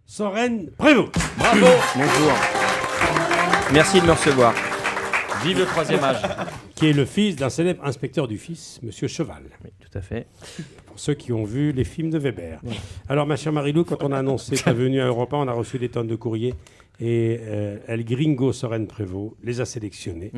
Soren Prévost. Bravo. Bonjour. Merci de me recevoir. Vive le troisième âge. Qui est le fils d'un célèbre inspecteur du fils, Monsieur Cheval. Oui, tout à fait. Pour ceux qui ont vu les films de Weber. Alors, ma chère Marilou, quand on a annoncé ta venue à Europe 1, on a reçu des tonnes de courriers. Et El Gringo Soren Prévost les a sélectionnés.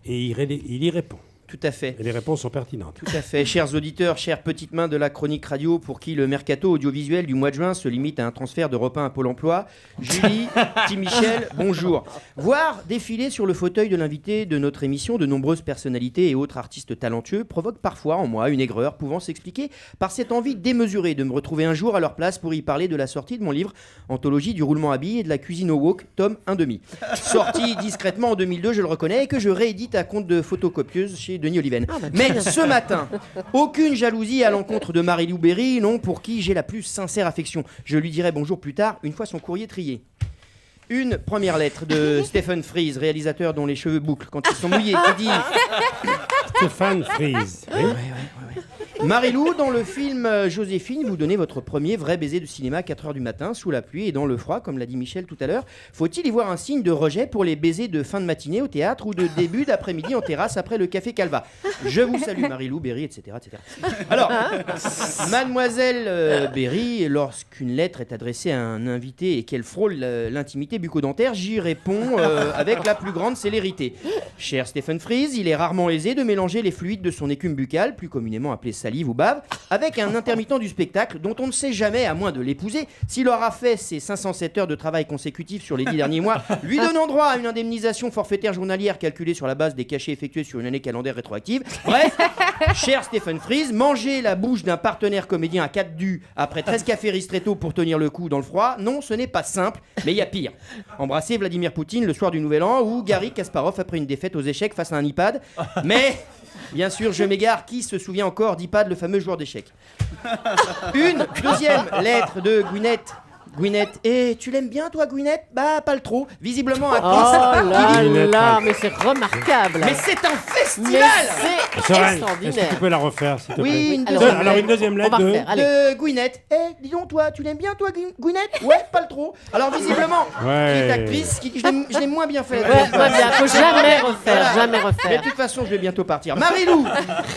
Et il y répond. Tout à fait. Et les réponses sont pertinentes. Tout à fait. Chers auditeurs, chères petites mains de la chronique radio, pour qui le mercato audiovisuel du mois de juin se limite à un transfert d'Europe 1 à Pôle emploi, Julie, Tim Michel, bonjour. Voir défiler sur le fauteuil de l'invité de notre émission de nombreuses personnalités et autres artistes talentueux provoque parfois en moi une aigreur pouvant s'expliquer par cette envie démesurée de me retrouver un jour à leur place pour y parler de la sortie de mon livre Anthologie du roulement à billes et de la cuisine au wok, tome 1/2. Sorti discrètement en 2002, je le reconnais, et que je réédite à compte de photocopieuse chez Denis Oliven. Mais ce matin, aucune jalousie à l'encontre de Marie-Lou Berry, non, pour qui j'ai la plus sincère affection. Je lui dirai bonjour plus tard, une fois son courrier trié. Une première lettre de Stephen Frears, réalisateur dont les cheveux bouclent quand ils sont mouillés, qui dit... Stéphane Frears. Oui. Marie-Lou, dans le film Joséphine, vous donnez votre premier vrai baiser de cinéma à 4h du matin, sous la pluie et dans le froid, comme l'a dit Michel tout à l'heure. Faut-il y voir un signe de rejet pour les baisers de fin de matinée au théâtre ou de début d'après-midi en terrasse après le café Calva? Je vous salue Marie-Lou Berry, etc., etc. Alors, Mademoiselle Berry, lorsqu'une lettre est adressée à un invité et qu'elle frôle l'intimité bucco-dentaire, j'y réponds avec la plus grande célérité. Cher Stephen Frears, il est rarement aisé de mélanger les fluides de son écume buccale, plus communément appelée salive ou bave, avec un intermittent du spectacle dont on ne sait jamais, à moins de l'épouser, s'il aura fait ses 507 heures de travail consécutifs sur les 10 derniers mois, lui donnant droit à une indemnisation forfaitaire journalière calculée sur la base des cachets effectués sur une année calendaire rétroactive. Bref, cher Stephen Frears, manger la bouche d'un partenaire comédien à 4 dus après 13 cafés ristretto pour tenir le coup dans le froid, non, ce n'est pas simple, mais il y a pire. Embrasser Vladimir Poutine le soir du Nouvel An ou Garry Kasparov après une défaite aux échecs face à un iPad, mais... Bien sûr, je m'égare. Qui se souvient encore d'Ipad, le fameux joueur d'échecs? Une deuxième lettre de Gwyneth. Gwyneth, et tu l'aimes bien toi Gwyneth? Bah pas le trop, visiblement à Oh là Gwyneth, là, ouais. mais c'est remarquable. Mais c'est un festival. Mais c'est Soren, est-ce que extraordinaire. tu peux la refaire, s'il te plaît? Oui, une Alors, deuxième Alors, une deuxième On lettre va de... refaire, allez. de Gwyneth. Eh, dis donc toi, tu l'aimes bien toi Gwyneth? Ouais, pas le trop. Alors visiblement, Ouais. qui est actrice, je l'ai moins bien fait. Ouais, très bien, faut jamais refaire, jamais Mais refaire. de toute façon, je vais bientôt partir. Marie-Lou,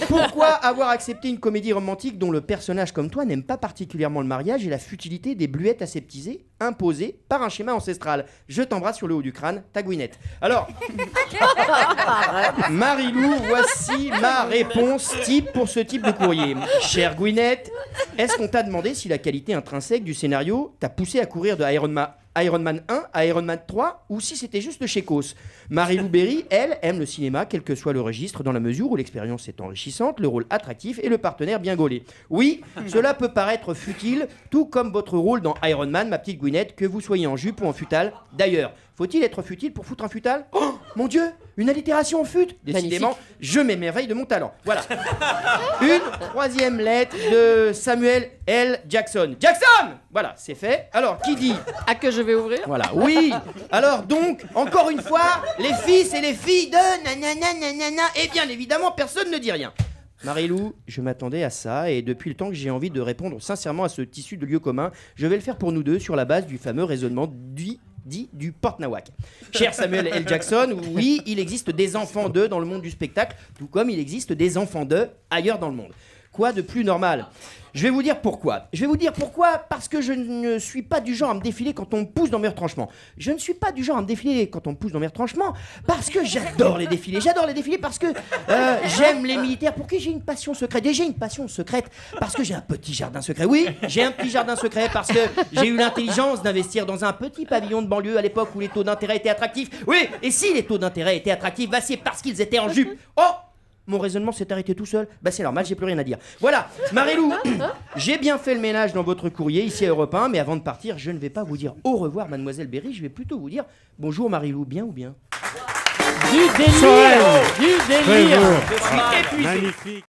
pourquoi avoir accepté une comédie romantique dont le personnage comme toi n'aime pas particulièrement le mariage et la futilité des bluettes aseptisées imposées par un schéma ancestral? Je t'embrasse sur le haut du crâne, ta Gwyneth. Alors, Marie-Lou, voici ma réponse type pour ce type de courrier. Chère Gwyneth, est-ce qu'on t'a demandé si la qualité intrinsèque du scénario t'a poussé à courir de Iron Man 1 à Iron Man 3 ou si c'était juste Chécos? Marie-Lou Berry, elle, aime le cinéma, quel que soit le registre, dans la mesure où l'expérience est enrichissante, le rôle attractif et le partenaire bien gaulé. Oui, cela peut paraître futile, tout comme votre rôle dans Iron Man, ma petite Gwyneth, que vous soyez en jupe ou en futal. D'ailleurs, faut-il être futile pour foutre un futal? Oh, mon Dieu, une allitération en fut. Décidément, Magnifique. je m'émerveille de mon talent. Voilà. Une troisième lettre de Samuel L. Jackson. Jackson! Voilà, c'est fait. Alors, qui dit? À que je vais ouvrir? Voilà, oui. Alors donc, encore une fois, les fils et les filles de nanana nanana, et bien évidemment, personne ne dit rien. Marie-Lou, je m'attendais à ça, et depuis le temps que j'ai envie de répondre sincèrement à ce tissu de lieux communs, je vais le faire pour nous deux sur la base du fameux raisonnement dit du Portnawak. Cher Samuel L. Jackson, oui, il existe des enfants d'eux dans le monde du spectacle, tout comme il existe des enfants d'eux ailleurs dans le monde. Quoi de plus normal? Je vais vous dire pourquoi. Parce que je ne suis pas du genre à me défiler quand on me pousse dans mes retranchements. Je ne suis pas du genre à me défiler quand on me pousse dans mes retranchements parce que j'adore les défilés. J'adore les défilés parce que j'aime les militaires pour qui j'ai une passion secrète. Et j'ai une passion secrète parce que j'ai un petit jardin secret. Oui, j'ai un petit jardin secret parce que j'ai eu l'intelligence d'investir dans un petit pavillon de banlieue à l'époque où les taux d'intérêt étaient attractifs. Oui, et si les taux d'intérêt étaient attractifs, bah c'est parce qu'ils étaient en jupe. Oh! Mon raisonnement s'est arrêté tout seul. Bah c'est normal, j'ai plus rien à dire. Voilà, Marie-Lou, j'ai bien fait le ménage dans votre courrier ici à Europe 1, mais avant de partir, je ne vais pas vous dire au revoir Mademoiselle Berry, je vais plutôt vous dire bonjour Marie-Lou, bien ou bien? Du délire! Soren Du délire! Prévost. Épuisé. Magnifique.